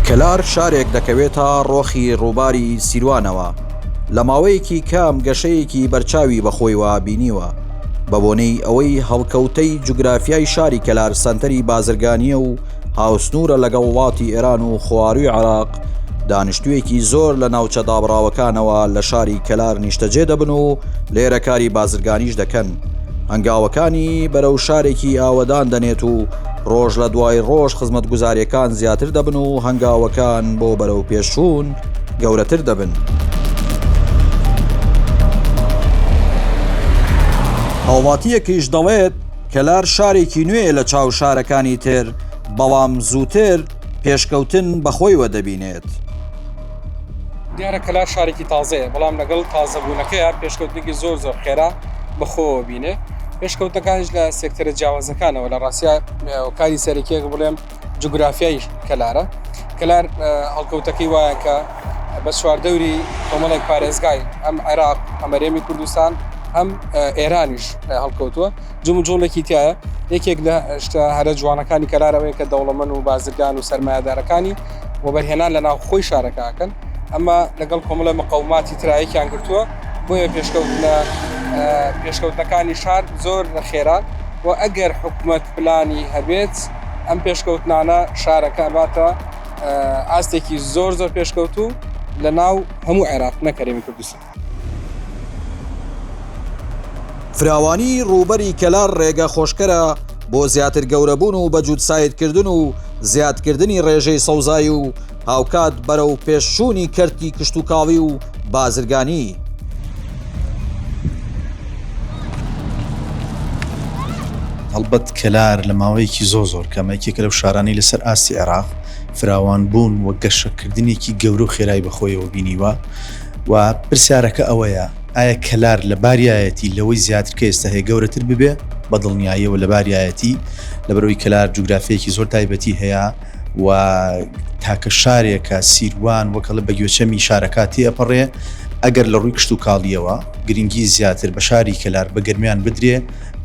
کەلار شارێک دەکەوێتە ڕۆخی ڕووباری سیروانەوە لە ماوەیەکی کام گەشەیەکی بەرچاوی بەخۆیەوە بینیوە بە بۆنەی ئەوەی هەڵکەوتەی جوگرافیای شاری کەلار سەنتەری بازرگانیە و هاوسنوورە لەگەڵ وڵاتی ئێران و خواروی عێراق. دانیشتوویەکی زۆر لە ناوچە دابڕاوەکانەوە لە شاری کەلار نیشتەجێ دەبن و لێرە کاری بازرگانیش دەکەن. هەنگاوەکانی بەرەو شارێکی ئاوەدان دەنێت و ڕۆژ لە دوای ڕۆژ خزمەتگوزاریەکان زیاتر دەبن و هەنگاوەکان بۆ بەرەو پێشچوون گەورەتر دەبن. هاوڵاتیەکیش دەڵێت کەلار شارێکی نوێ لە چاو شارەکانی تر، بەڵام زووتر پێشکەوتن بەخۆیوە دەبینێت. دیارە کەلار شارێکی تازەیە، بەڵام لەگەڵ تازەبوونەکەیە پێشکەوتنێکی زۆر خێرا بەخۆوە بینێ. پێشکەوتەکانش لە سێکتەرە جیاوازەکانەوە لە ڕاستیە کاری سەرەکیەک بڵێم جوگرافیای کەلارە. کەلار هەڵکەوتەکەی وایە کە بە چواردەوری کۆمەڵێک پارێزگای ئەم عێراق، ئەمەرێمی کوردستان، ئەم ئێرانیش هەڵکەوتووە. جوم و جۆڵێکی تایە. یەکێک لە هەرە جوانەکانی کەلارەوەی کە دەوڵەمەند و بازرگان و سەرمایه‌دارەکانی وەبەرهێنان لە ناو خۆی شارەکەکەن، ئەمە لەگەڵ کۆمەڵە مەقەوماتی ترایەکیان گرتووە بۆیە پێشکەوتنەکانی شار زۆر خێران و ئەگەر حکوومەت پلانی هەبێت ئەم پێشکەوتنانە شارەکە باتە ئاستێکی زۆر پێشکەوتوو لە ناو هەموو عێراق نەکەرێمی کوردستان. فراوانی ڕووبەری کەلار ڕێگە خۆشکەرە بۆ زیاتر گەورەبوون و بەجوود سایدکردن و زیادکردنی ڕێژەی سەوزایی و هاوکات بەرەو پێشچوونی کەرتی کشتوکاڵی و بازرگانی. هەڵبەت کەلار لە ماوەیەکی زۆر کەمێکێکە لەو شارانی لەسەر ئاستی عێراق فراوان بوون و گەشەکردنێکی گەورە و خێرای بەخۆیەوە بینیوە و پرسیارەکە ئەوەیە ئایا کەلار لە باریایەتی لەوەی زیاتر کە ئێستا هەیە گەورەتر ببێ بە دڵنیاییەوە لە باریایەتی لەبەرەوەی کەلار جوگرافیەکی زۆر تایبەتی هەیە و تاکە شارێکە سیروان وەکەڵە بە گوێچەمی شارەکاتی ئەپەڕێ ئەگەر لە ڕووی کشت و کاڵیەوە گرنگی زیاتر بە شاری کەلار بە گەرمیان بدرێ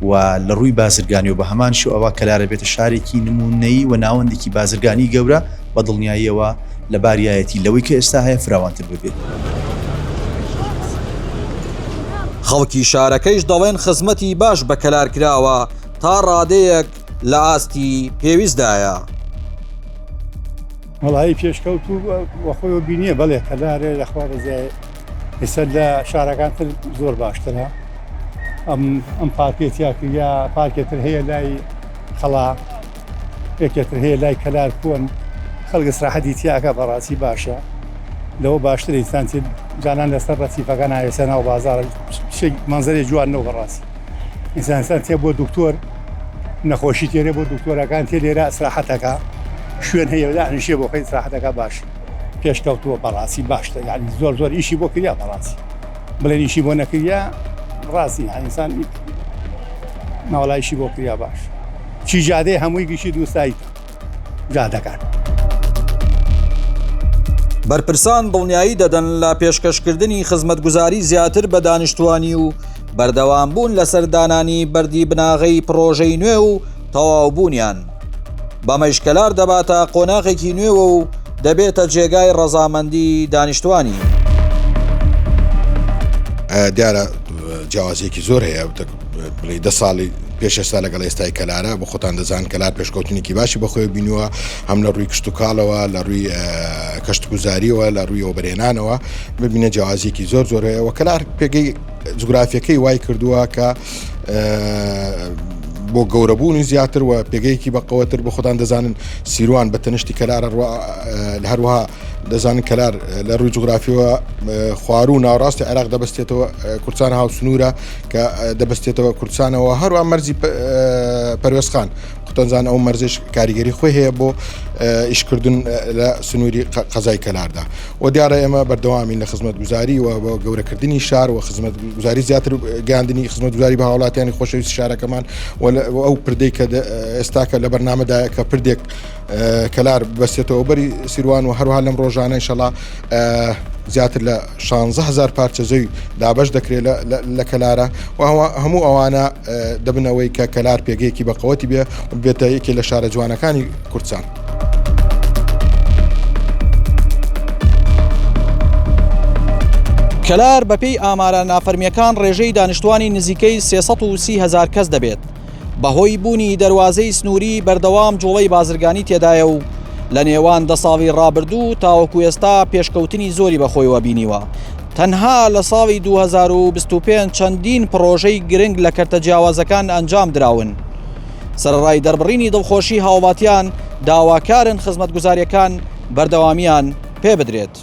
و لە ڕووی بازرگانی و بە هەمان شێوە ئەوە کەلارە بێتە شارێکی نمونەیی و ناوەندێکی بازرگانی گەورە بە دڵنیاییەوە لە باریایەتی لەوەی کە ئێستا هەیە فراوانتر ببێت. خەڵکی شارەکەیش دەڵێن خزمەتی باش بە کەلار کراوە تا ڕادەیەک لە ئاستی پێویستدایە. وڵایی پێشکەوت و وەخۆیەوە بینیە بەڵێ کەلارێ لەخوا ڕزای ئێستا لە شارەکانتر زۆر باشترە. ئەم پارکێتیاکریا پارکێتر هەیە لای خەڵا، یەکێتر هەیە لای کەلار کۆن، خەڵک سراحەتی تیاکە بەڕاستی باشە. لەوە باشتر ئینسان جانان لەسەر ڕەسیفەکە نایەسە ناو بازاڕ مەنزەرێ جوانەوە بەڕاستی. ئینسان تێ بۆ دکتۆر نەخۆشی تێرێ بۆ دکتۆرەکان تێ لێرە سراحەتەکە شوێن هەیە دانیشێ بۆ خەی سراحەتەکە باش پێشکەوتووە بەڕاستی باشتە. یعنی زۆر ئیشی بۆ کریا بەڕاستی بڵێن ئیشی بۆ نەکریا ڕاستی ئینسان ناوەڵایشی بۆ کریا باش. چی جادەیە هەمووی گشتی دووساییتە جادەکان. بەرپرسان دڵنیایی دەدەن لە پێشکەشکردنی خزمەتگوزاری زیاتر بە دانیشتوانی و بەردەوامبوون لەسەر دانانی بەردی بناغەی پرۆژەی نوێ و تەواوبوونیان. بەمەش کەلار دەباتە قۆناغێکی نوێوە و دەبێتە جێگای ڕەزامەندی دانیشتوانی. دیارە جیاوازیەکی زۆر هەیە بڵێ 10 ساڵی پێش ئێستا لەگەڵ ئێستای کەلارە بۆ خۆتان دەزان کەلار پێشکەوتنێکی باشی بەخۆی بینیوە، هەم لە ڕووی کشت و کاڵەوە، لە ڕووی کەشتگوزاریەوە، لە ڕووی ئۆبرێنانەوە ببینە جیاوازیەکی زۆر هەیە و کەلار پێگەی جوگرافیەکەی وای کردووە کە بۆ گەورەبوونی زیاتر و پێگەیەکی بەقەوەتر بۆ خۆتان دەزانن سیروان بە تەنشتی کەلارە هەروەها دەزانن کەلار لە ڕووی جوگرافیەوە خوار و ناوڕاستی عێراق دەبەستێتەوە کوردستان هاوسنوورە کە دەبەستێتەوە کوردستانەوە هەروە مەرزی پەروێزخان خۆتانزان ئەو مەرزش کاریگەری خۆی هەیە بۆ ئیشکردن لە سنووری قەزای کەلاردا و دیارە ئێمە بەردەوامین لە خزمەتگوزاری و بۆ گەورەکردنی شار و خزمەتگوزاری زیاتر گەاندنی خزمەتگوزاری بە هاوڵاتیانی خۆشەویستی شارەکەمان ئەو پردەی کە ئێستاکە لە بەرنامەدایە کە پردێک کەلار بەستێتەوە بەری سیروان و هەروها لەم ڕۆژانە ئینشەڵا زیاتر لە 16,000 پارچە زەوی دابەش دەکرێت لە کەلارە و هەموو ئەوانە دەبنەوەی کە کەلار پێگەیەکی بەقەوەتی بێ بێتە یەکێ لە شارە جوانەکانی کوردستان. کەلار بەپێی ئامارە نافەرمیەکان ڕێژەی دانیشتوانی نزیکەی 330,000 کەس دەبێت بەهۆی بوونی دەواازەی سنووری بەردەوام جوڵەی بازرگانی تێدایە و لە نێوان 10 ساڵی ڕابردوو تاوەکو ئێستا پێشکەوتنی زۆری بەخۆیەوە بینیوە. تەنها لە ساڵی 2025 چەندین پرۆژەی گرنگ لە کەرتە جیاوازەکان ئەنجام دراون. سەرڕای دەربڕینی دڵخۆشی هاوڵاتیان داواکارن خزمەتگوزاریەکان بەردەوامیان پێ بدرێت.